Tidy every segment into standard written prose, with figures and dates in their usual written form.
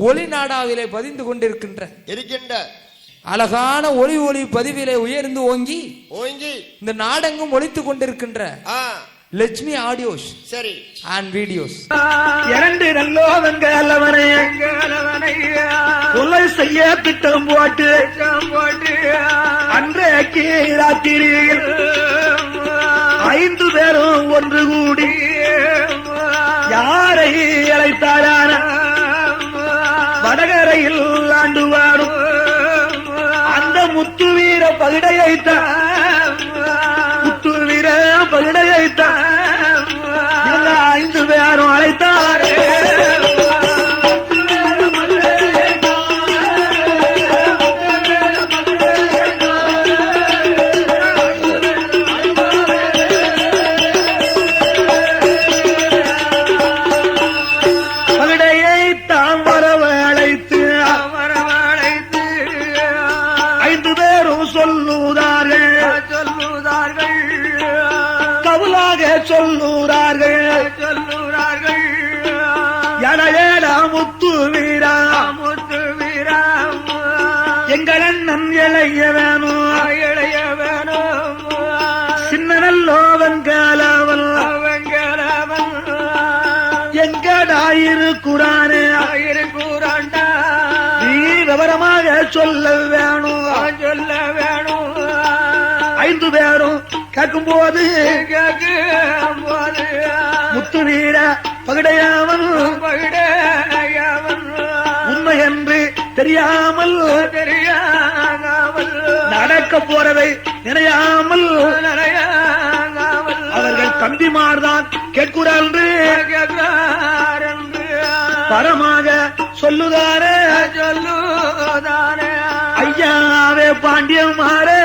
ஒளி நாடாவிலே பதிந்து கொண்டிருக்கின்ற அழகான ஒளி பதிவிலே உயர்ந்து ஓங்கி இந்த நாடெங்கும் ஒலித்துக் கொண்டிருக்கின்ற லட்சுமி ஆடியோஸ் சரி அண்ட் வீடியோஸ் இரண்டு நல்லோவங்களவனை கொலை செய்ய திட்டம் போட்டு அன்றைக்கு ராத்திரியில் 5 பேரும் ஒன்று கூடி யாரை அழைத்தாரான வடகரையில் ஆண்டு வாடும் அந்த முத்து வீர பகிடையைத்தான் முத்து வீர பகிடையைத்தான் 5 பேரும் அழைத்தாரே. சொல்லுறார்கள் எடா முத்து வீரா எங்கள் அண்ணன் இளைய வேணும் சின்ன நல்லோவன் காலவன் எங்கடாயிருக்குறானே நீ விவரமாக சொல்ல வேணும் 5 பேரும் கேட்கும் போது முத்து வீர பகிடையாவன் உண்மை என்று தெரியாமல் நடக்க போறதை நினையாமல் அவர்கள் தம்பிமார்தான் கேட்கிறார்கள் பரமாக சொல்லுதாரே ஐயாவே பாண்டியமாரே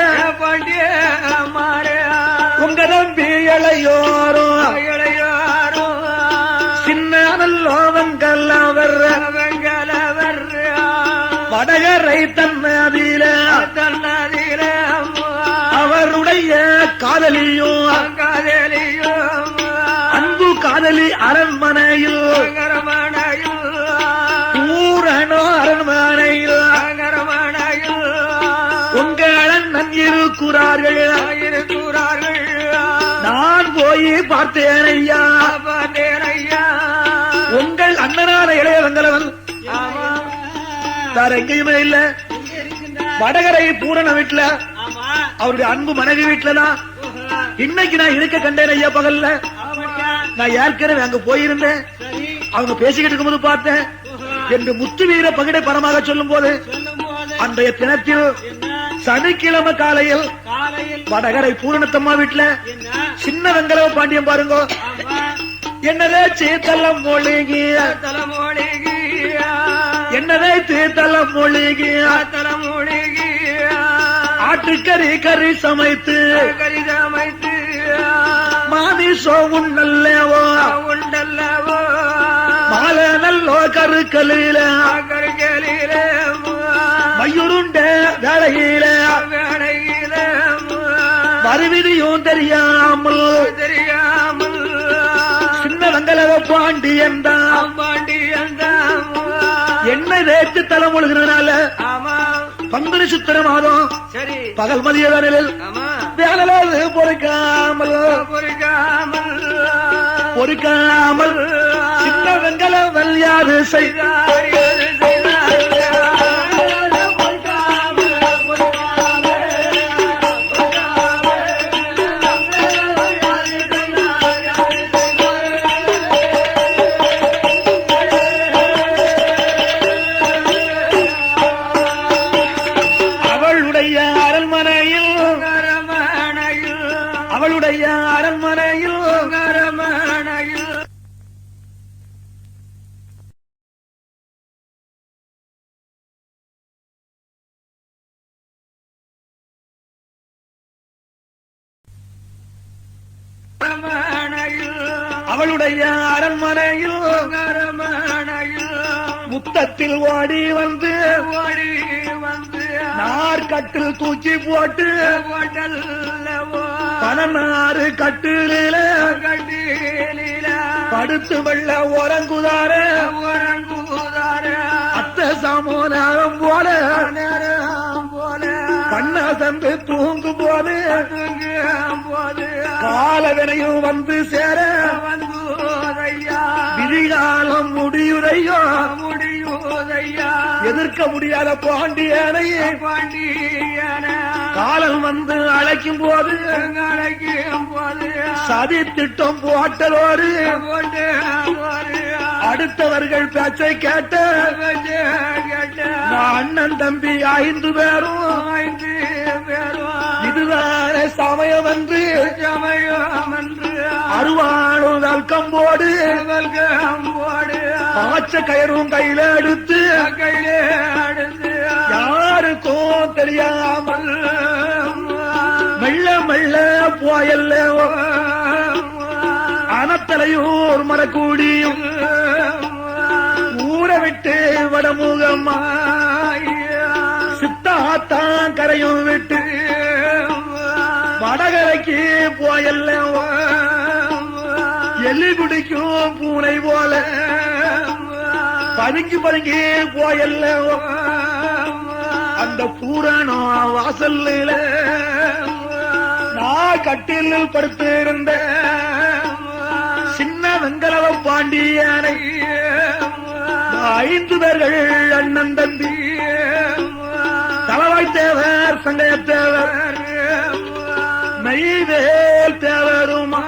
உங்க தம்பி இளையோரும் சின்ன நல்லோவன் கல்லவர் வடகரை தன்னதில அவருடைய காதலியும் அன்பு காதலி அரண்மனையில் பூரணோ அரண்மனையில் உங்கள் அண்ணன் இருக்கிறார்கள் நான் போய் பார்த்தேன் ஐயா உங்கள் அண்ணனான இளைய வெங்கலவன் வேற எங்கேயுமே இல்ல வடகரை பூரண வீட்டுல அவருடைய அன்பு மனைவி வீட்டுலதான் இன்னைக்கு நான் இருக்க கண்டேன் ஐயா பகல்ல நான் ஏற்கனவே அங்க போயிருந்தேன் அவங்க பேசிக்கிட்டு இருக்கும்போது பார்த்தேன் என்று முத்து வீர பகிடை பரமாக சொல்லும் போது அன்றைய தினத்தில் சனிக்கிழமை காலையில் வடகரை பூரணத்தம்மா வீட்டுல சின்ன வெங்கலவ பாண்டியம் பாருங்க என்னதே சீத்தலம் மொழிகி என்னதே தீத்தலம் மொழிகி ஆட்டுக்கறி சமைத்து மாமிசோ உண்டல்லவோ மாலை நல்லோ கருக்கலில மயூருண்ட வேளையில மறுவிதியும் தெரியாமல் சின்ன வெங்கலவ பாண்டியன் என்ன தேய்த்து தலைமொழுகிறனால பங்குனி சுத்திர மாதம் பகல் மதிய வேலையில் வேலையில் பொறுக்காமல் சின்ன வெங்கலவன் யாது செய்தார் அவளுடைய அரண்மனையில் முத்தத்தில் ஓடி வந்து நாற்கட்டில் தூக்கி போட்டு 16 கட்டில படுத்து வெள்ள உறங்குதார சாமோனாரம் போல கண்ண தந்து தூங்கும் போது காலவினையும் வந்து சேர விதிகாலம் முடியுதையோ எதிர்க்க முடியாத பாண்டியனையே காலம் வந்து அழைக்கும் போது சதி திட்டம் போட்டதோடு அடுத்தவர்கள் பேச்சை கேட்ட அண்ணன் தம்பி 5 பேரும் இதுதான சமயம் என்று அருவாளும் வல்கம்போடு ஆச்ச கயிறும் கையில எடுத்து யாருக்கும் தெரியாமல் மெல்ல மெல்ல போயல்ல அனத்தலையூர் மரக்கூடியும் ஊரை விட்டு வடமுகம்மா சித்தாத்தான் கரையும் விட்டு வடகரைக்கு போயல்ல எலி குடிக்கும் பூனை போல பதுங்கி பதுங்கி போயல்ல அந்த பூரணம் வாசல்ல நான் கட்டில் படுத்து இருந்த சின்ன வெங்கலவ பாண்டியனை 5 பேர்கள் அண்ணன் தம்பி தலவாய் தேவர் சங்கையத்தேவர் மெய்வேல் தேவருமா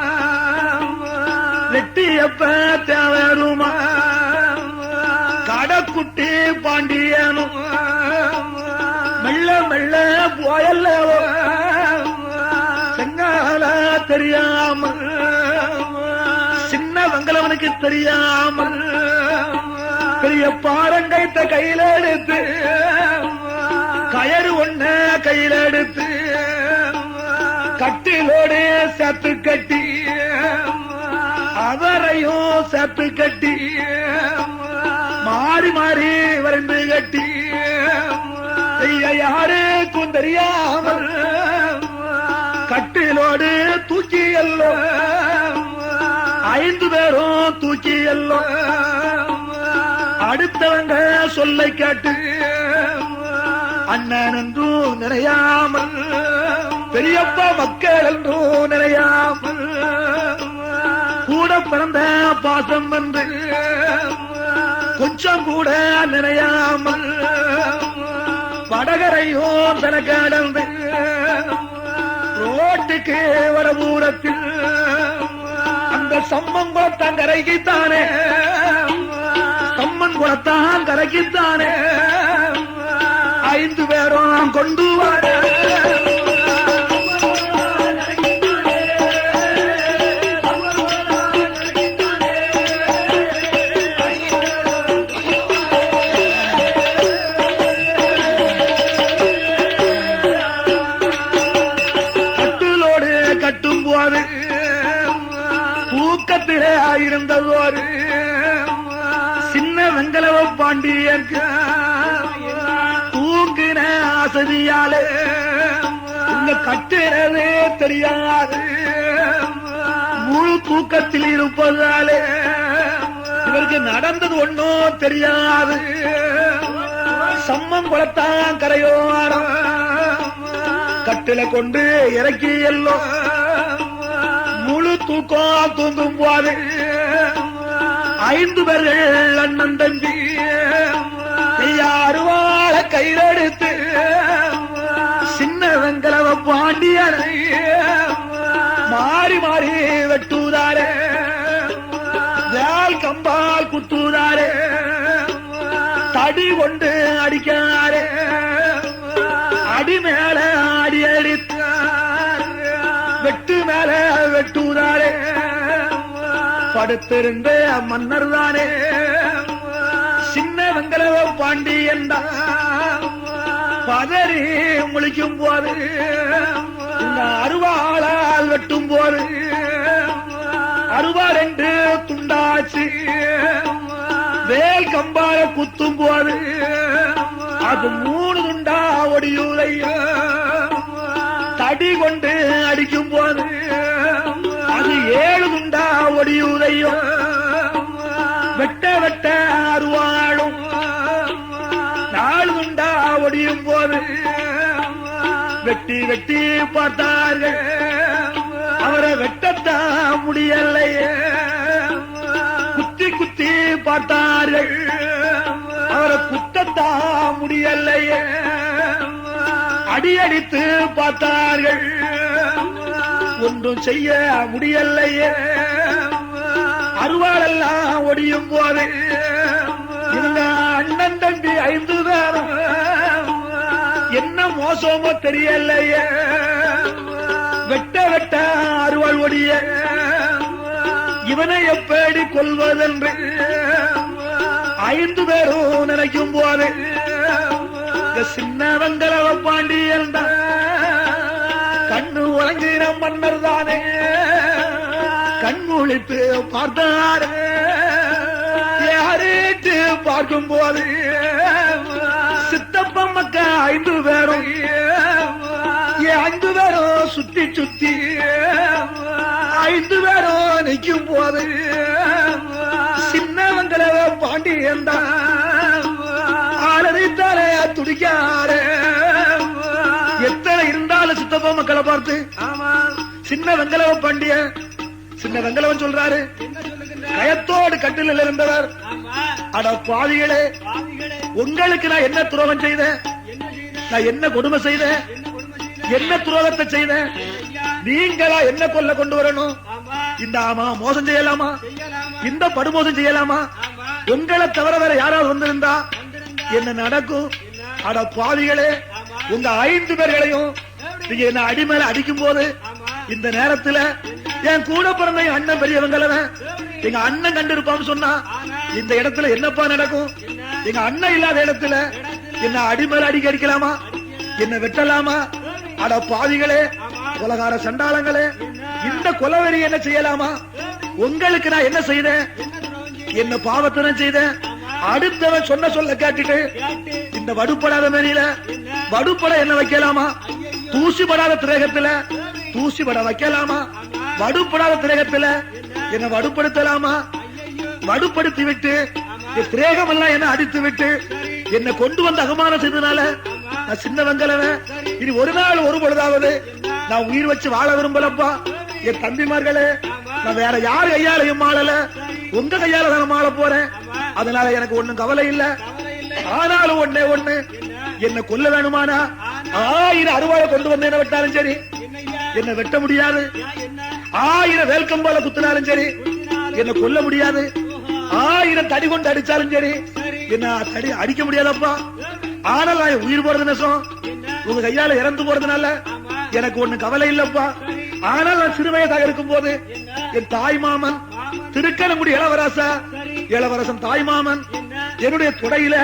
வெட்டியப்ப தேவருமா கடக்குட்டி பாண்டியனும் மெல்ல மெல்ல போயல்லவோ செங்கால தெரியாமல் சின்ன வெங்கலவனுக்கு தெரியாமல் பெரிய பாரங்கைத்த கையில எடுத்து கயறு ஒண்ண கையில எடுத்து கட்டிலோடு சேர்த்து கட்டி அவரையும் சேர்த்து கட்டி மாறி மாறி வரைந்து கட்டி யாருக்கும் தெரியாமல் கட்டிலோடு தூக்கி எல்லோ 5 பேரும் தூக்கி எல்லோ அடுத்தவங்க சொல்லை கேட்டு அண்ணன் என்றும் நினையாமல் பெரியப்பா மக்கள் என்றும் நினையாமல் கூட பிறந்த பாசம் என்று கொஞ்சம் கூட நினையாமல் வடகரையோ தன கடந்து ரோட்டுக்கு வடபூரத்தில் அந்த சம்மன் குளத்தான் கரைக்குத்தானே சம்மன் குளத்தான் கரைக்குத்தானே 5 பேரும் கொண்டு வர தூக்கத்திலே இருந்ததோரு சின்ன வெங்கலவ பாண்டியர்க்கு தூங்கின ஆசதியாலே இந்த கட்டுறதே தெரியாது முழு தூக்கத்தில் இருப்பதாலே இவருக்கு நடந்தது ஒன்னும் தெரியாது சம்மன் குளத்தான் கரையோரம் கட்டில கொண்டு இறக்கி எல்லோ முழு தூக்கம் தூங்கும் போது 5 பேர்கள் அண்ணன் தம்பி அருவாள கையிலெடுத்து சின்ன வெங்கலவ பாண்டியனை மாறி மாறி வெட்டுதாரே வேல் கம்பால் குத்துதாரே தடி கொண்டு அடிக்காரே அடி மேல அடி அடித்தார் வெட்டு மேல வெட்டுதாரே படுத்திருந்த மன்னர் தானே சின்ன வெங்கலவ பாண்டியன் பதறி முழிக்கும் போது இந்த அருவாளால் வெட்டும் போது அருவா 2 துண்டாச்சு வேல் கம்பால குத்தும் போது அது 3 துண்டா ஒடியுலையோ தடி கொண்டு அடிக்கும் போது அது 7 துண்டா ஒடியுலையோ வெட்ட வெட்ட அருவாளும் ஒடியும் போது வெட்டி வெட்டி பார்த்தார்கள், அவரை வெட்டத்தான் முடியலையே. குத்தி குத்தி பார்த்தார்கள், அவரை குத்தத்தான் முடியலையே. அடியடித்து பார்த்தார்கள், ஒன்றும் செய்ய முடியலையே. அருவாளெல்லாம் ஒடியும் போது இந்த அண்ணன் தம்பி 5 பேரும் என்ன மோசமோ தெரியலையே. வெட்ட வெட்ட அருவாள் ஒடிய இவனை எப்படி கொள்வதென்று 5 பேரும் நினைக்கும் போது சின்ன வெங்கலவ பாண்டியன் கண்ணு உறங்கின மன்னர் தானே கண்முழித்து பார்த்தார். யாரேட்டு பார்க்கும் போது சித்தப்ப மக்க 5 பேரும் 5 பேரும் சுத்தி சுத்தி 5 பேரும் நிற்கும் போது சின்னவங்கள பாண்டியன் ஆளறித்தாலே துடிக்காரு. எத்தனை இருந்தாலும் சித்தப்பா மக்களை பார்த்து சின்ன வெங்கலவ பாண்டிய சின்ன வெங்கலவன் சொல்றாரு, கயத்தோடு கட்டிலில் இருந்தவர், அட பாவிகளே, உங்களுக்கு நான் என்ன துரோகம் செய்தேன், நான் என்ன கொடுமை செய்தேன், என்ன துரோகத்தை செய்தேன், நீங்களா என்ன கொல்ல கொண்டு வரணும்? இந்த ஆமா மோசம் செய்யலாமா, இந்த படுமோசம் செய்யலாமா? உங்களை தவிர வேற யாராவது வந்திருந்தா என்ன நடக்கும்? அட பாவிகளே, உங்க 5 பேர்களையும் நீங்க என்ன அடிமேல அடிக்கும் போது இந்த நேரத்துல என் கூட பிறந்த அண்ணன் பெரியவங்களவன் எங்க அண்ணன் கண்டிருப்பான்னு சொன்னா இந்த இடத்துல என்னப்பா நடக்கும்? எங்க அண்ணன் இல்லாத இடத்துல என்ன அடிமேல அடிக்கலாமா, என்ன வெட்டலாமா? அட பாவிகளே, உலகார சண்டாளங்களே, இந்த கொலவெறி என்ன செய்யலாமா? உங்களுக்கு நான் என்ன செய்தேன், என்ன பாவத்தனை செய்தேன்? அடுத்தவன் சொன்ன சொல்ல கேட்டுட்டு இந்த வடுப்படாத மேனியில வடுப்பட என்ன வைக்கலாமா? தூசிப்படாத திரேகத்துல தூசிப்பட வைக்கலாமா? வடுப்படாத திரேகத்துல என்ன வடுப்படுத்தலாமா? வடுப்படுத்தி விட்டு திரேகம் எல்லாம் என்ன அடித்து விட்டு என்ன கொண்டு வந்து அவமானம் செய்ததுனால நான் சின்ன வெங்கலவன் இனி ஒரு நாள் ஒரு பொழுதாவது நான் உயிர் வச்சு வாழ விரும்பலப்பா. என் தம்பிமார்களே, நான் வேற யார் கையாலையும் மாளல, உங்க கையால தான் மாள போறேன். அதனால எனக்கு ஒண்ணும் கவலை இல்ல. ஆனாலும் ஒண்ணு என்ன கொல்ல வேணுமானா 1000 அருவாளை கொண்டு வந்து என்ன வெட்டாலும் சரி, என்ன வெட்ட முடியாது. 1000 வேல்கம் போல குத்தினாலும் சரி, என்ன கொல்ல முடியாது. 1000 தடி கொண்டு அடிச்சாலும் சரி, என்ன தடி அடிக்க முடியாதப்பா. ஆனால் நான் உயிர் போறது நெசம், உங்க கையால இறந்து போறதுனால எனக்கு ஒண்ணு கவலை இல்லப்பா. ஆனால் நான் சிறுவயதாக இருக்கும் போது என் தாய் மாமன் திருக்கணங்குடி இளவரசன் தாய் மாமன் என்னுடைய தொடையில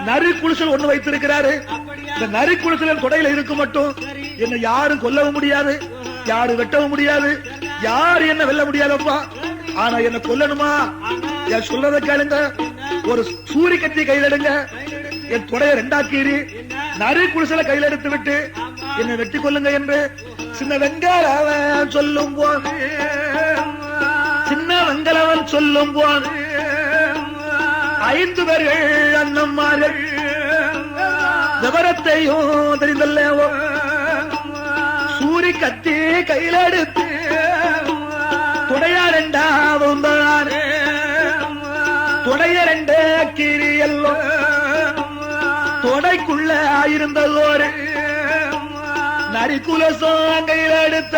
நரி குளிசல் ஒண்ணு வைத்திருக்கிறாரு. இந்த நரி குளிசல் தொடையில இருக்கு மட்டும் என்ன யாரும் கொல்லவும் முடியாது, யாரும் வெட்டவும் முடியாது, யாரு என்ன வெல்ல முடியாதப்பா. ஆனா என்ன கொல்லணுமா? என் சொல்றதை கேளுங்க. ஒரு சூரி கத்தி கையில் எடுங்க, என் தொடைய 2 கீறி நரி குளிசல கையில் எடுத்து விட்டு என்னை வெட்டி கொள்ளுங்க என்று சின்ன வெங்கலவன் சொல்லும் போது சின்ன வெங்கலவன் சொல்லும் போது 5 பேர்கள் அண்ணம்மார்கள் விவரத்தையும் தெரிந்தல்லவோ சூரி கத்தி கையில் எடுத்து துடைய 2 துடைய 2 கீரி எல்லாம் தொடைக்குள்ள இருந்ததோரு நரி குலசம் கையில் எடுத்த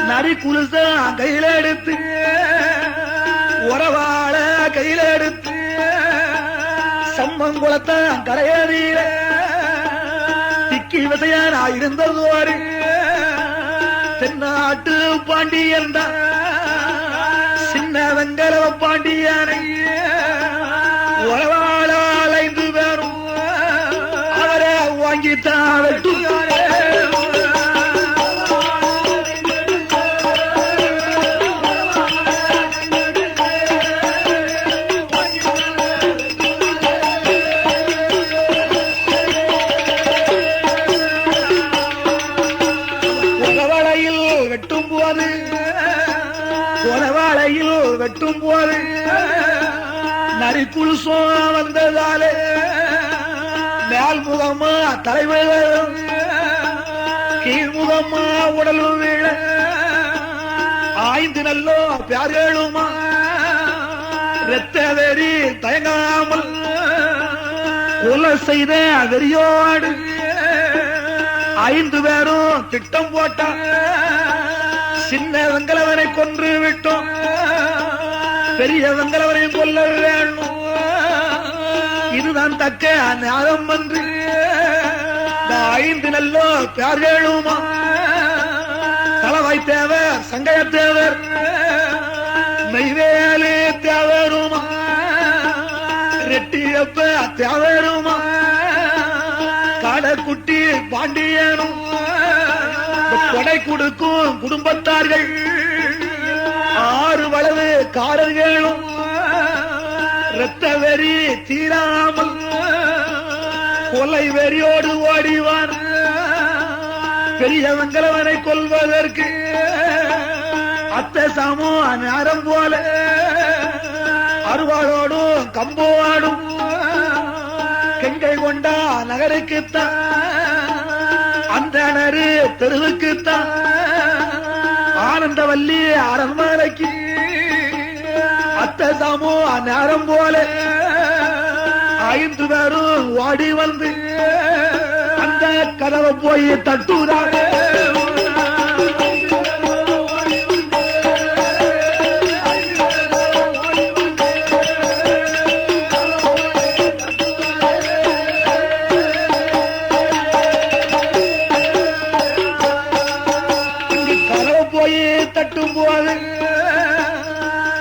நரி குலசம் கையில் எடுத்து உறவாள கையில் எடுத்து சம்மங்குளத்த கரையறியில திக்கி விசையானா இருந்ததோரு தென்னாட்டு பாண்டியன் சின்ன வெங்கலவ பாண்டியனை உறவாள 5 பேரும் அவரை வாங்கித்தான் வெட்டுகிறாரே. வெட்டும் போது நரி குலுசம் வந்ததாலே கால்முகமா தலைவரும் கீழ்முகமா உடலும் வீழ ஆய்ந்து நல்லோ பியார்களுமா இரத்த வெறி தயங்காமல் கொலை செய்த வெறியோடு 5 பேரும் திட்டம் போட்டா சின்ன வெங்கலவனை கொன்று விட்டோம் பெரிய வெங்கலவனை கொல்ல வேணும் இதுதான் தக்க நேரம் என்று 5 நல்லோ பேர்களுமா தலவாய் தேவர் சங்கைய தேவர் நெய்வேலி தேவருமா ரெட்டியப்ப தேவருமா காடக்குட்டி பாண்டியனும் கொடை கொடுக்கும் குடும்பத்தார்கள் 6 வளவு காரர்களும் இரத்த வெறி தீராமல் கொலை வெறியோடு ஓடிவான் பெரிய வெங்கலவனை கொல்வதற்கு அத்தை சாமோ நேரம் போல அருவாளோடும் கம்போவாடும் கெங்கை கொண்டா நகருக்குத்தான் அந்த நரு தெருவுக்குத்தான் ஆனந்தவல்லி அரண்மனைக்கு அத்தை சாமோ நேரம் போல 5 பேரும் ஓடி வந்து அந்த கதவை போய் தட்டுறாங்க தட்டும் போது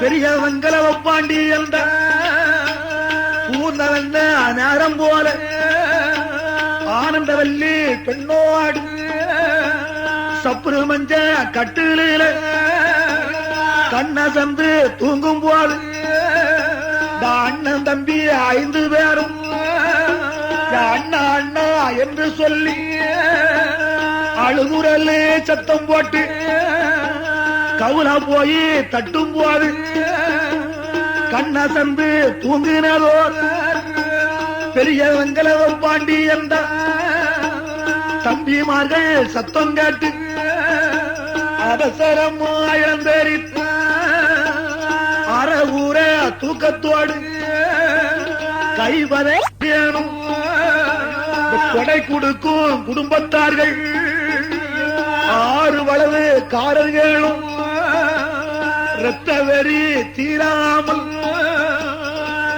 பெரிய வெங்கலவ பாண்டி என்ற பூர்ணவந்த நேரம் போல ஆனந்தவல்லி பெண்ணோடு சப்புரு மஞ்ச கட்டில கண்ணசந்து தூங்கும் போது அண்ணன் தம்பி 5 பேரும் அண்ணா அண்ணா என்று சொல்லி அழுகுரல் சத்தம் போட்டு கவுலா போய் தட்டும் போது கண்ணசந்து தூங்கினதோ பெரிய வெங்கலவ பாண்டி என்ற தம்பிமார்கள் சத்தம் கேட்டு அவசரமா இழந்தரித்து அறவூர தூக்கத்தோடு கைவரையணும் கொடை கொடுக்கும் குடும்பத்தார்கள் 6 வளவு காரர்களும் இரத்த வெறி தீராமல்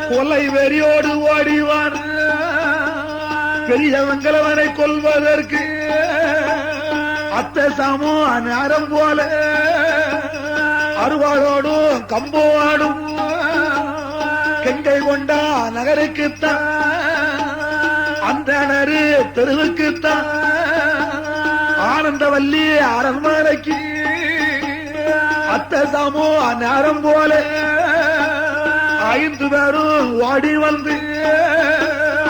கொலை வெறியோடு ஓடிவான் பெரிய வெங்கலவனை கொல்வதற்கு அத்தை சாமோ நேரம் போல அருவாளோடும் கம்போவாடும் கெங்கை கொண்டா நகருக்குத்தான் அந்த நரு தெருவுக்குத்தான் ஆனந்தவல்லி அரண்மனைக்கு அத்தை சாமோ நேரம் போல 5 பேரும் ஓடி வந்து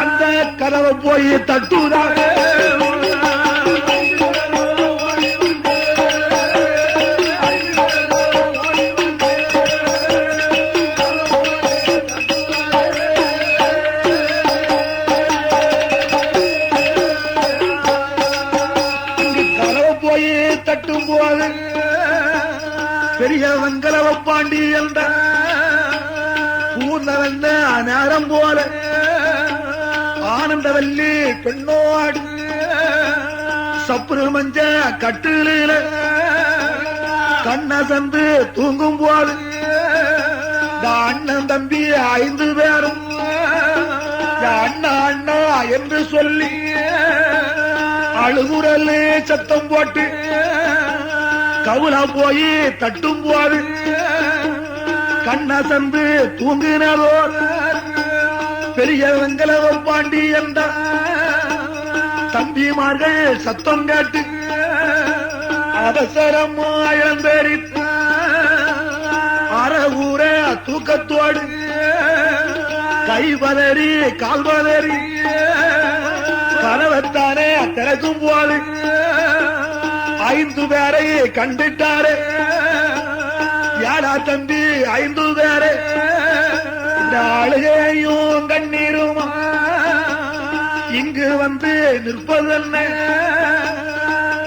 அந்த கதவை போய் தட்டுறாங்க கதவை போய் தட்டும் போது பெரிய வெங்கலவ பாண்டி என்ற பூர்ணவந்த நேரம் போல ஆனந்தவல்லி பெண்ணோடு சப்புரு மஞ்ச கட்டில கண்ணசந்து தூங்கும் போது அண்ணன் தம்பி 5 பேரும் அண்ணா அண்ணா என்று சொல்லி அழுகுரல் சத்தம் போட்டு கவுலா போய் தட்டும் போது கண்ணசந்து தூங்கினதோ பெரிய வெங்கலவ பாண்டி என்ற தம்பிமார்கள் சத்தம் கேட்டு அவசரமா இழந்தரித்து அறவூர தூக்கத்தோடு கைவதறி கால்வதறி கனவத்தானே திறக்கும் போது 5 பேரை கண்டுட்டாரு யாரா தம்பி 5 பேரை இந்த அழுகையும் கண்ணீருமா இங்கு நிற்பதென்ன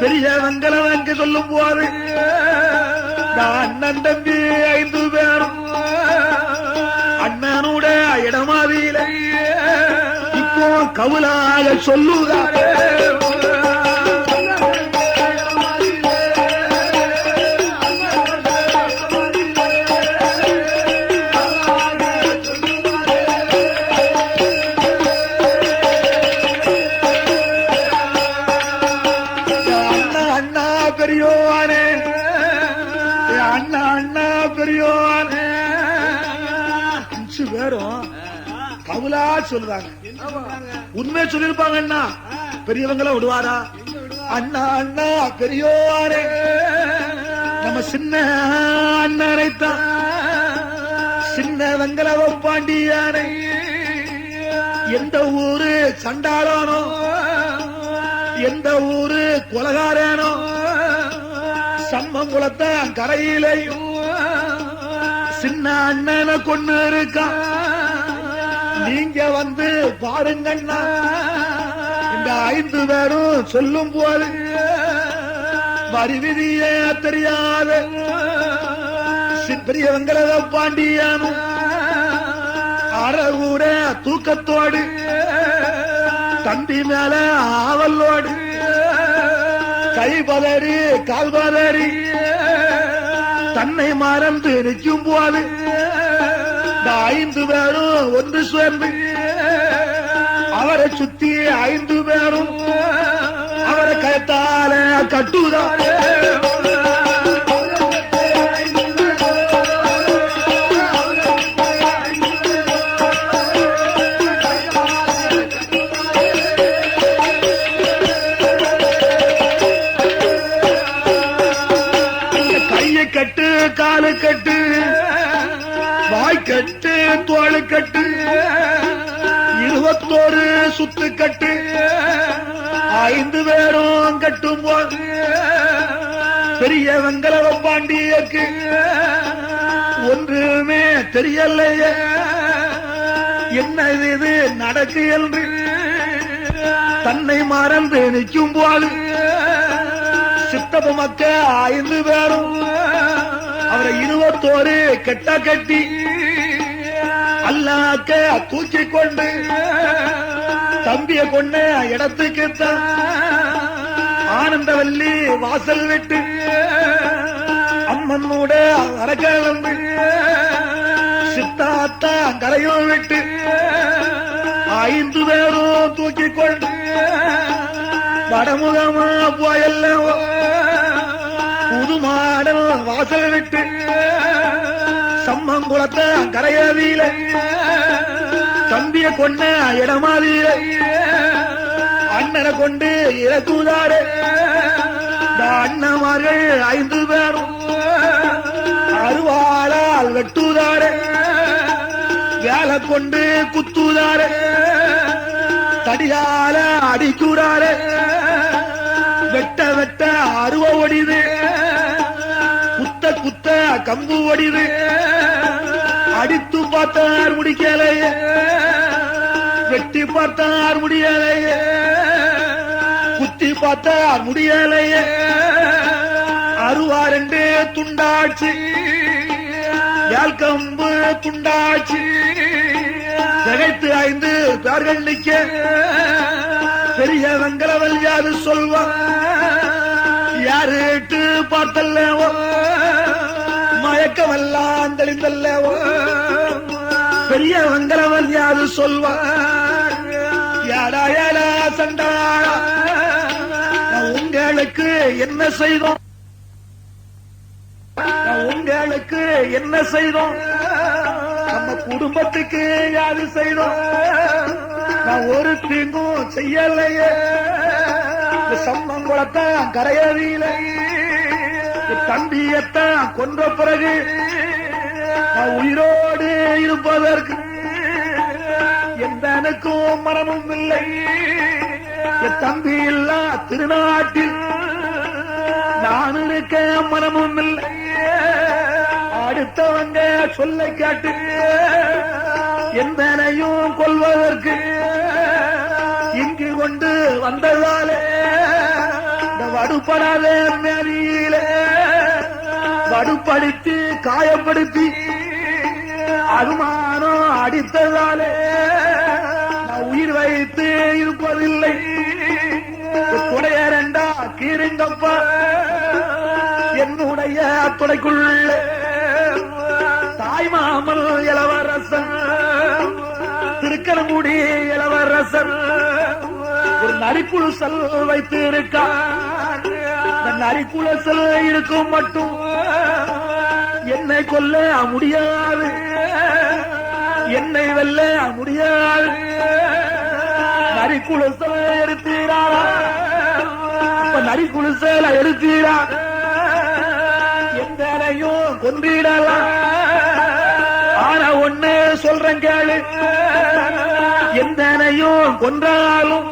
பெரிய வெங்கலவங்க சொல்லும் போது அண்ணன் தம்பி 5 பேரும் அண்ணனோட இடமாதியில இப்போ கவுலாக சொல்லுகிறார் கவுலா சொல்லுவாங்க. உண்மை சொல்லிருப்பாங்க. பெரியவங்கள விடுவாரா? அண்ணா அண்ணா பெரியோரே நம்ம சின்ன அண்ணனைத்தான் சின்ன வெங்கலவ பாண்டியானை எந்த ஊரு சண்டாளனோ எந்த ஊரு கொலகாரனோ சம்மங்குளத்தான் கரையிலையும் சின்ன அண்ணனை கொண்டு இருக்கா. நீங்க வந்து பாருங்கண்ணா. இந்த 5 பேரும் சொல்லும் போது வரிவிதியே தெரியாத பெரிய வெங்கலவ பாண்டியானும் அறகூட தூக்கத்தோடு தண்டி மேல ஆவலோடு கை பதறி கால் பதறி தன்னை மறந்து நிற்கும் போது 5 பேரும் ஒன்று சேர்ந்து அவரை சுத்தி 5 பேரும் அவரை கயத்தால கட்டுதாரே. கையை கட்டு காலு கட்டு வாய்க்கட்டு தோளு கட்டு 21 சுத்து கட்டு 5 பேரும் கட்டும் போது பெரிய வெங்கலவ பாண்டியக்கு ஒன்றுமே தெரியலையே என்ன இது நடக்கு என்று தன்னை மறந்து நிற்கும் போது சித்தப்ப மக்க 5 பேரும் அவரை 21 கெட்ட கட்டி அல்லாக்க தூக்கி கொண்டு தம்பிய கொண்ட இடத்துக்குத்தான் ஆனந்தவல்லி வாசல் விட்டு அம்மனோட அரக்கலந்து சித்தாத்தா கரையும் விட்டு 5 பேரும் தூக்கி கொண்டு வடமுகமா போயல்லவோ புதுமாடல் வாசல் விட்டு சம்மங்குளத்தை கரையவில தம்பிய கொண்ட இடமாதியில அண்ணனை கொண்டு இறக்குதாரு. அண்ணமார்கள் 5 பேரும் அருவாளால் வெட்டுதாரு வேலை கொண்டு குத்துதாரு தடியால அடிக்குறாரு வெட்ட வெட்ட அருவ ஒடிது குத்த குத்த கம்பு ஒடிது அடித்து பார்த்தார் முடிக்கலையே வெட்டி பார்த்தார் முடியலையே குத்தி பார்த்தார் முடியலையே அருவாரெண்டு துண்டாச்சு யாழ் கம்பு துண்டாச்சு திகைத்து 5 பேர்கள் நிக்க பெரிய வெங்கலவல் யாரு சொல்வா யாருட்டு பார்த்தல்லவோ மயக்கமெல்லாம் தெளிந்தல்லவோ பெரிய வெங்கலவல் யாரு சொல்வா யாரா யாரா சண்டாளா உங்களுக்கு என்ன செய்தோம் உங்களுக்கு என்ன செய்தோம் நம்ம குடும்பத்துக்கு யாரு செய்தோம் நான் ஒரு தீங்கும் செய்யலையே சம்மங்குளத்தான் கரையவில தம்பியத்தான் கொன்ற பிறகு நான் உயிரோடு இருப்பதற்கு எந்த எனக்கும் மனமும் இல்லை என் தம்பி இல்ல திருநாட்டில் நான் இருக்க மனமும் இல்லை அடுத்தவங்க சொல்ல கேட்டு எந்தனையும் கொள்வதற்கு இங்கு கொண்டு வந்ததாலே இந்த வடுப்படாத மேலியிலே வடுப்படுத்தி காயப்படுத்தி அனுமானம் அடித்ததாலே நான் உயிர் வைத்து இருப்பதில்லை. துடைய ரெண்டா கீருங்கப்பா என்னுடைய துடைக்குள்ள தாய்மாமல் இளவரசன் திருக்கரங்குடி இளவரசன் ஒரு நரிக்குழுசல் வைத்து இருக்கான். நரிக்குழுசல் இருக்கும் மட்டும் என்னை கொல்ல முடியாது, என்னை வெல்ல முடியாது. நரிக்குழுசல் எடுத்தீரா, இப்ப நரிக்குழுசல எடுத்தீரா, எந்தனையும் கொன்றிடலாம். ஆனா ஒண்ணு சொல்றேன் கேளு, எந்தனையும் கொன்றாலும்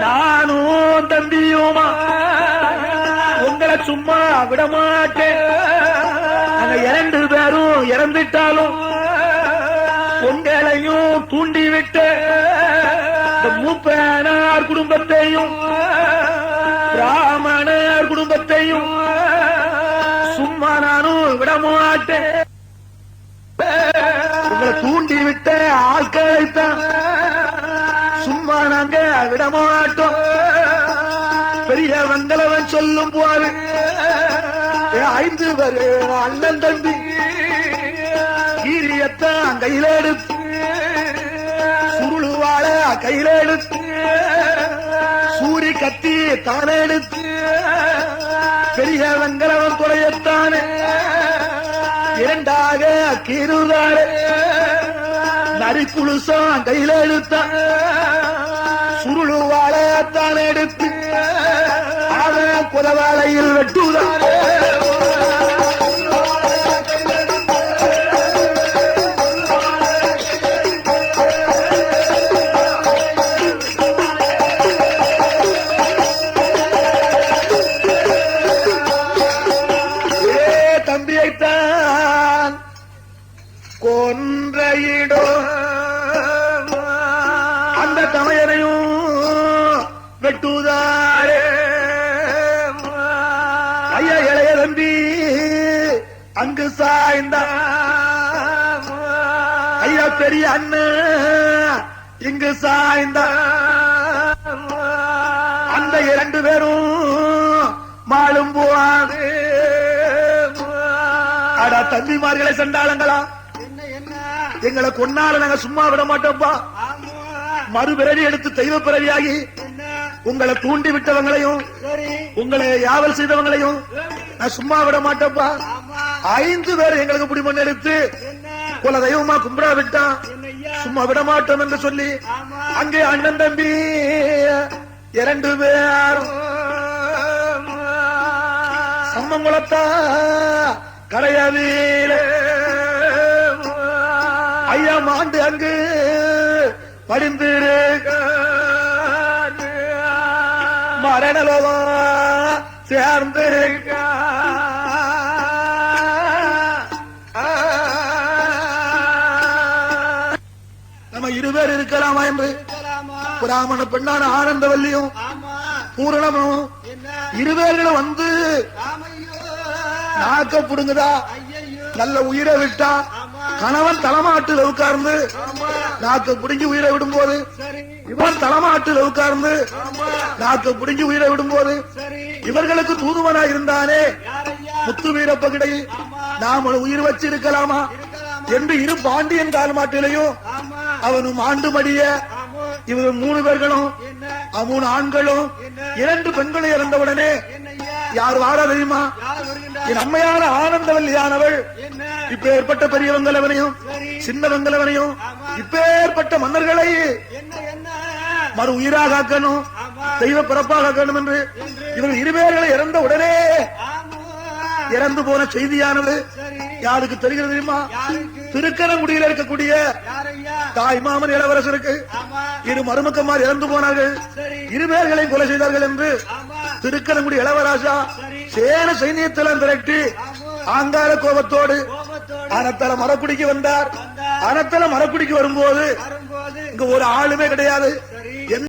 நானும் தம்பியுமா உங்களை சும்மா விடமாட்டேன். நாங்க 2 பேரும் இறந்துட்டாலும் உங்களையும் தூண்டிவிட்டு மூப்பனார் குடும்பத்தையும் பிராமணர் குடும்பத்தையும் சும்மா நானும் விடமாட்டேன். உங்களை தூண்டிவிட்ட ஆட்களைத்தான் சும்மா நாங்க விடமாட்டோம். பெரிய வந்தலவன் சொல்லும் போது 5 பேர் அண்ணன் தம்பி கீரியத்தான் கையில எடுத்து சுருளுவாழ கையில எடுத்து சூரி கத்தி தானே எடுத்து பெரிய வெங்கலவன் துறையத்தானே 2ஆக கீறுதாரு. நரிக்குழுசம் கையில எடுத்தான் சுருளுவாழ தானே எடுத்து அவன் குலவாளையில் வெட்டுதாரு. தம்பியைத்தான் கொன்றையிடோ அந்த தமையனையும் வெட்டுதாரே. ஐயா இளைய தம்பி அங்கு சாய்ந்த ஐயா பெரிய அண்ணன் இங்கு சாய்ந்த அந்த 2 பேரும் மாளும் போவாது. அடா தம்பிமார்களை சண்டாளங்களா, எங்களை கொன்னால நாங்க சும்மா விட மாட்டோம்ப்பா. மறுபிறவி எடுத்து தெய்வ பிறவியாகி உங்களை தூண்டி விட்டவங்களையும் உங்களை யாவல் செய்தவங்களையும் நான் சும்மா விட மாட்டோம்ப்பா. 5 பேர் எங்களுக்கு பிடிமண் எடுத்து குல தெய்வமா கும்பிடா விட்டா சும்மா விட மாட்டோம் என்று சொல்லி அங்கே அண்ணன் தம்பி 2 பேரும் சம்மங்குளத்தா கரையவீர ஐயா மாண்டு அங்கு படிந்திருக்க மரணலோகம் சேர்ந்திருக்க நம்ம 2 பேர் இருக்கலாமா என்று பிராமண பெண்ணான ஆனந்தவல்லியும் பூரணமும் 2 பேர்களும் வந்து நாக்க புடுங்குதா, நல்ல உயிரை விட்டா. கணவன் தலைமாட்டில் உட்கார்ந்து நாக்க புடுங்கி உயிரை விடும் போது இவன் தலைமாட்டில் உட்கார்ந்து நாக்க புடுங்கி உயிரை விடும் போது இவர்களுக்கு தூதுவனா இருந்தானே முத்து வீரப்பகிடை நாம் உயிர் வச்சிருக்கலாமா என்று 2 பாண்டியன் கால் மாட்டிலையும் அவனும் ஆண்டு மடிய இவர் 3 பேர்களும் 3 ஆண்களும் 2 பெண்களும் இறந்தவுடனே யார் வாழ தெரியுமா? என் அம்மையான ஆனந்தவல்லியானவள் இப்ப ஏற்பட்ட பெரிய வெங்கலவனையும் சின்ன வெங்கலவனையும் இப்ப ஏற்பட்ட மன்னர்களை மறு உயிராக ஆக்கணும், தெய்வ பிறப்பாக ஆக்கணும் என்று இவர்கள் 2 பேர்களை இறந்த உடனே இறந்து போன செய்தியானது யாருக்கு தெரிகிறது தெரியுமா? திருக்கரங்குடியில் இருக்கக்கூடிய தாய் மாமன் இளவரசருக்கு 2 மருமக்கமார் இறந்து போனார்கள், 2 பேர்களை கொலை செய்தார்கள் என்று திருக்கரங்குடி இளவராஜா சேன சைனியத்தெல்லாம் திரட்டி ஆங்கார கோபத்தோடு அனத்தல மரக்குடிக்கு வந்தார். அனத்தல மரக்குடிக்கு வரும்போது இங்க ஒரு ஆளுமே கிடையாது.